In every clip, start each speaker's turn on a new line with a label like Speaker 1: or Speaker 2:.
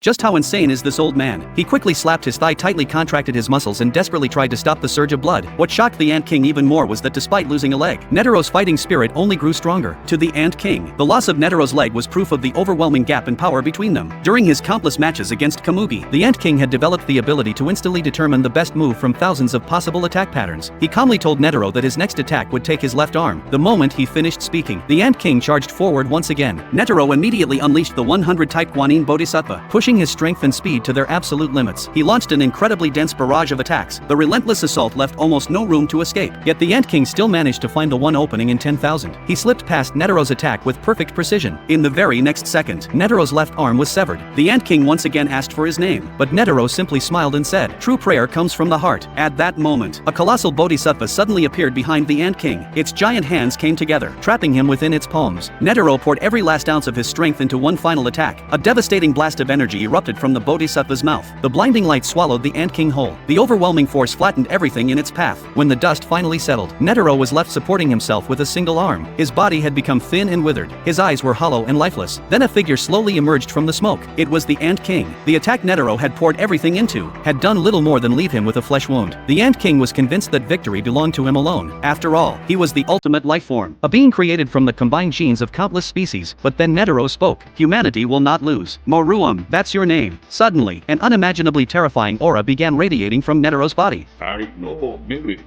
Speaker 1: Just how insane is this old man? He quickly slapped his thigh, tightly contracted his muscles and desperately tried to stop the surge of blood. What shocked the Ant King even more was that despite losing a leg, Netero's fighting spirit only grew stronger. To the Ant King, the loss of Netero's leg was proof of the overwhelming gap in power between them. During his countless matches against Komugi, the Ant King had developed the ability to instantly determine the best move from thousands of possible attack patterns. He calmly told Netero that his next attack would take his left arm. The moment he finished speaking, the Ant King charged forward once again. Netero immediately unleashed the 100-type Guanin Bodhisattva, pushing his strength and speed to their absolute limits. He launched an incredibly dense barrage of attacks. The relentless assault left almost no room to escape. Yet the Ant King still managed to find the one opening in 10,000. He slipped past Netero's attack with perfect precision. In the very next second, Netero's left arm was severed. The Ant King once again asked for his name, but Netero simply smiled and said, "True prayer comes from the heart." At that moment, a colossal bodhisattva suddenly appeared behind the Ant King. Its giant hands came together, trapping him within its palms. Netero poured every last ounce of his strength into one final attack. A devastating blast of energy erupted from the bodhisattva's mouth. The blinding light swallowed the Ant King whole. The overwhelming force flattened everything in its path. When the dust finally settled, Netero was left supporting himself with a single arm. His body had become thin and withered. His eyes were hollow and lifeless. Then a figure slowly emerged from the smoke. It was the Ant King. The attack Netero had poured everything into had done little more than leave him with a flesh wound. The Ant King was convinced that victory belonged to him alone. After all, he was the ultimate life form, a being created from the combined genes of countless species. But then Netero spoke. "Humanity will not lose. Moruam, that's your name." Suddenly, an unimaginably terrifying aura began radiating from Netero's body.
Speaker 2: はい、のめめ。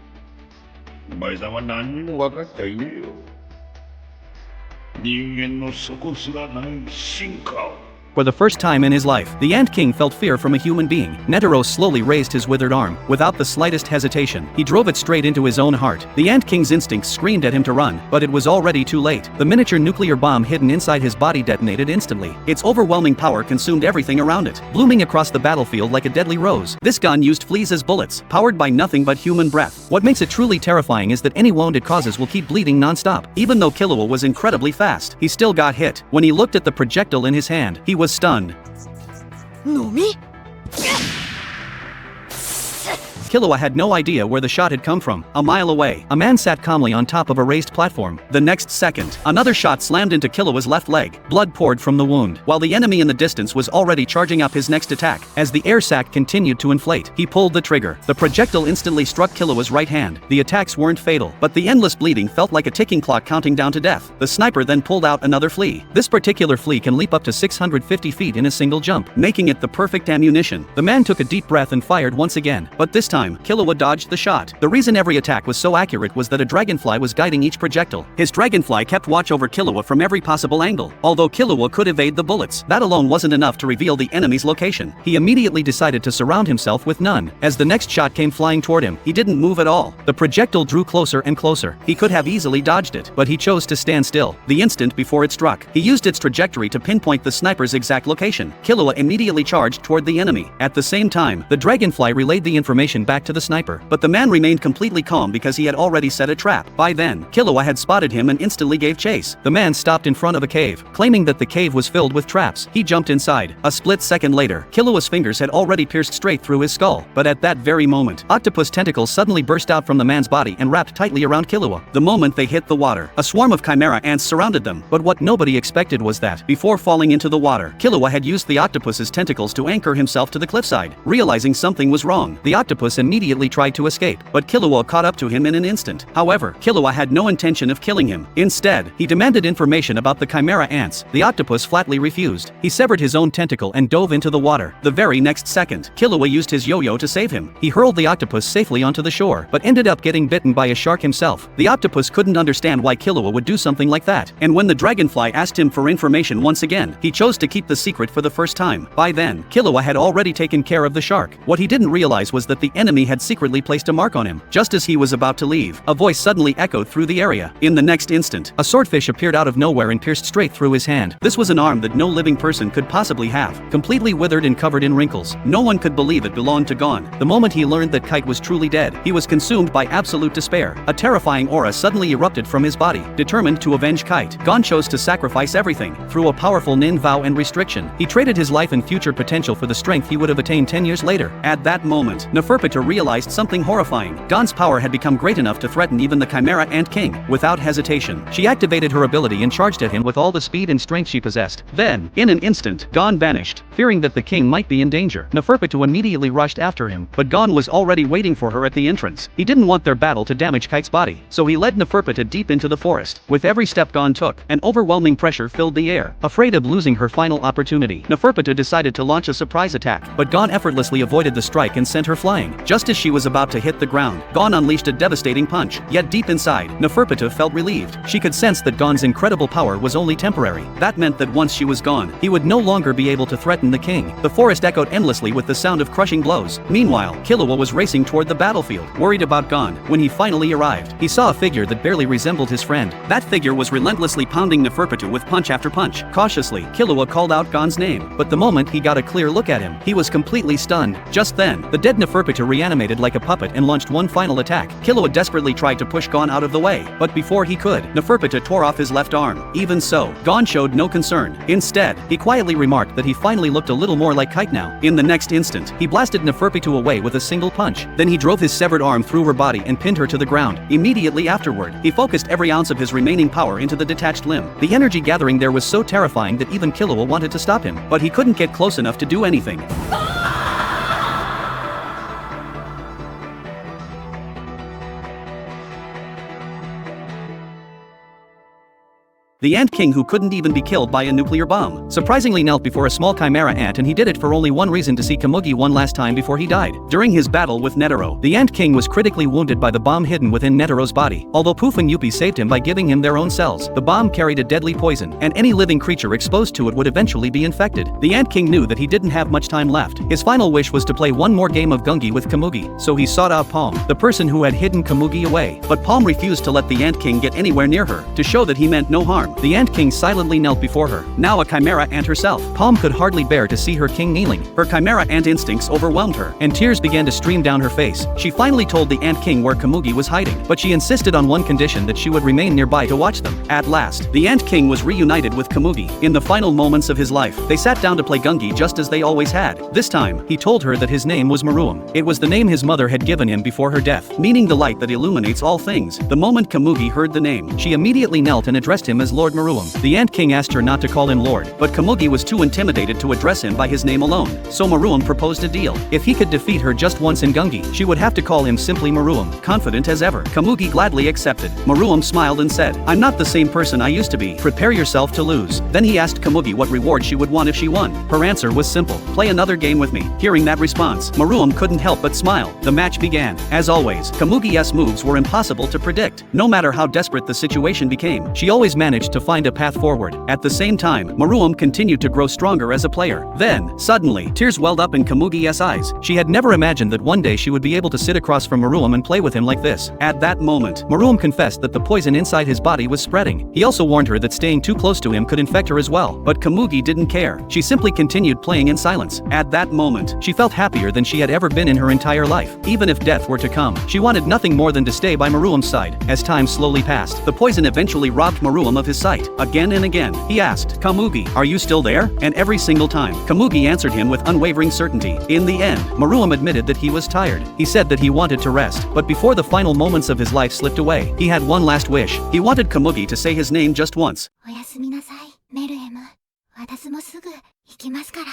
Speaker 2: お前さんは何にも分かっていねえよ。人間の底すらない進化を。
Speaker 1: For the first time in his life, the Ant King felt fear from a human being. Netero slowly raised his withered arm. Without the slightest hesitation, he drove it straight into his own heart. The Ant King's instincts screamed at him to run, but it was already too late. The miniature nuclear bomb hidden inside his body detonated instantly. Its overwhelming power consumed everything around it, blooming across the battlefield like a deadly rose. This gun used fleas as bullets, powered by nothing but human breath. What makes it truly terrifying is that any wound it causes will keep bleeding non-stop. Even though Killua was incredibly fast, he still got hit. When he looked at the projectile in his hand, he was stunned.
Speaker 3: のみ
Speaker 1: Killua had no idea where the shot had come from. A mile away, a man sat calmly on top of a raised platform. The next second, another shot slammed into Killua's left leg. Blood poured from the wound, while the enemy in the distance was already charging up his next attack. As the air sac continued to inflate, he pulled the trigger. The projectile instantly struck Killua's right hand. The attacks weren't fatal, but the endless bleeding felt like a ticking clock counting down to death. The sniper then pulled out another flea. This particular flea can leap up to 650 feet in a single jump, making it the perfect ammunition. The man took a deep breath and fired once again, but this time, Killua dodged the shot. The reason every attack was so accurate was that a dragonfly was guiding each projectile. His dragonfly kept watch over Killua from every possible angle. Although Killua could evade the bullets, that alone wasn't enough to reveal the enemy's location. He immediately decided to surround himself with none. As the next shot came flying toward him, he didn't move at all. The projectile drew closer and closer. He could have easily dodged it, but he chose to stand still. The instant before it struck, he used its trajectory to pinpoint the sniper's exact location. Killua immediately charged toward the enemy. At the same time, the dragonfly relayed the information back to the sniper, but the man remained completely calm because he had already set a trap. By then, Killua had spotted him and instantly gave chase. The man stopped in front of a cave, claiming that the cave was filled with traps. He jumped inside. A split second later, Killua's fingers had already pierced straight through his skull. But at that very moment, octopus tentacles suddenly burst out from the man's body and wrapped tightly around Killua. The moment they hit the water, a swarm of chimera ants surrounded them. But what nobody expected was that, before falling into the water, Killua had used the octopus's tentacles to anchor himself to the cliffside. Realizing something was wrong, the octopus immediately tried to escape, but Killua caught up to him in an instant. However, Killua had no intention of killing him. Instead, he demanded information about the chimera ants. The octopus flatly refused. He severed his own tentacle and dove into the water. The very next second, Killua used his yo-yo to save him. He hurled the octopus safely onto the shore, but ended up getting bitten by a shark himself. The octopus couldn't understand why Killua would do something like that, and when the dragonfly asked him for information once again, he chose to keep the secret for the first time. By then, Killua had already taken care of the shark. What he didn't realize was that the enemy had secretly placed a mark on him. Just as he was about to leave, a voice suddenly echoed through the area. In the next instant, a swordfish appeared out of nowhere and pierced straight through his hand. This was an arm that no living person could possibly have, completely withered and covered in wrinkles. No one could believe it belonged to Gon. The moment he learned that Kite was truly dead, he was consumed by absolute despair. A terrifying aura suddenly erupted from his body. Determined to avenge Kite, Gon chose to sacrifice everything. Through a powerful nin vow and restriction, he traded his life and future potential for the strength he would have attained 10 years later. At that moment, Neferpita realized something horrifying. Gon's power had become great enough to threaten even the Chimera Ant King. Without hesitation, she activated her ability and charged at him with all the speed and strength she possessed. Then, in an instant, Gon vanished. Fearing that the king might be in danger, Neferpita immediately rushed after him, but Gon was already waiting for her at the entrance. He didn't want their battle to damage Kite's body, so he led Neferpita deep into the forest. With every step Gon took, an overwhelming pressure filled the air. Afraid of losing her final opportunity, Neferpita decided to launch a surprise attack, but Gon effortlessly avoided the strike and sent her flying. Just as she was about to hit the ground, Gon unleashed a devastating punch. Yet deep inside, Neferpita felt relieved. She could sense that Gon's incredible power was only temporary. That meant that once she was gone, he would no longer be able to threaten the king. The forest echoed endlessly with the sound of crushing blows. Meanwhile, Killua was racing toward the battlefield, worried about Gon. When he finally arrived, he saw a figure that barely resembled his friend. That figure was relentlessly pounding Neferpita with punch after punch. Cautiously, Killua called out Gon's name, but the moment he got a clear look at him, he was completely stunned. Just then, the dead Neferpita reanimated like a puppet and launched one final attack. Killua desperately tried to push Gon out of the way, but before he could, Neferpita tore off his left arm. Even so, Gon showed no concern. Instead, he quietly remarked that he finally looked a little more like Kite now. In the next instant, he blasted Neferpita away with a single punch. Then he drove his severed arm through her body and pinned her to the ground. Immediately afterward, he focused every ounce of his remaining power into the detached limb. The energy gathering there was so terrifying that even Killua wanted to stop him, but he couldn't get close enough to do anything. The Ant King, who couldn't even be killed by a nuclear bomb, surprisingly knelt before a small chimera ant, and he did it for only one reason: to see Komugi one last time before he died. During his battle with Netero, the Ant King was critically wounded by the bomb hidden within Netero's body. Although Poof and Yuppie saved him by giving him their own cells, the bomb carried a deadly poison, and any living creature exposed to it would eventually be infected. The Ant King knew that he didn't have much time left. His final wish was to play one more game of Gungi with Komugi, so he sought out Palm, the person who had hidden Komugi away. But Palm refused to let the Ant King get anywhere near her. To show that he meant no harm, the Ant King silently knelt before her. Now a chimera ant herself, Palm could hardly bear to see her king kneeling. Her chimera ant instincts overwhelmed her, and tears began to stream down her face. She finally told the Ant King where Komugi was hiding, but she insisted on one condition: that she would remain nearby to watch them. At last, the Ant King was reunited with Komugi. In the final moments of his life, they sat down to play Gungi just as they always had. This time, he told her that his name was Maruam. It was the name his mother had given him before her death, meaning the light that illuminates all things. The moment Komugi heard the name, she immediately knelt and addressed him as Lord Maruam. The Ant King asked her not to call him Lord, but Komugi was too intimidated to address him by his name alone. So Maruam proposed a deal. If he could defeat her just once in Gungi, she would have to call him simply Maruam. Confident as ever, Komugi gladly accepted. Maruam smiled and said, "I'm not the same person I used to be. Prepare yourself to lose." Then he asked Komugi what reward she would want if she won. Her answer was simple: "Play another game with me." Hearing that response, Maruam couldn't help but smile. The match began. As always, Komugi's moves were impossible to predict. No matter how desperate the situation became, she always managed to find a path forward. At the same time, Maruam continued to grow stronger as a player. Then, suddenly, tears welled up in Komugi's eyes. She had never imagined that one day she would be able to sit across from Maruam and play with him like this. At that moment, Maruam confessed that the poison inside his body was spreading. He also warned her that staying too close to him could infect her as well. But Komugi didn't care. She simply continued playing in silence. At that moment, she felt happier than she had ever been in her entire life. Even if death were to come, she wanted nothing more than to stay by Maruam's side. As time slowly passed, the poison eventually robbed Maruam of his sight. Again and again, he asked, "Komugi, are you still there?" And every single time, Komugi answered him with unwavering certainty. In the end, Maruam admitted that he was tired. He said that he wanted to rest, but before the final moments of his life slipped away, he had one last wish. He wanted Komugi to say his name just once.
Speaker 3: おやすみなさい、メルエム。私もすぐ行きますから。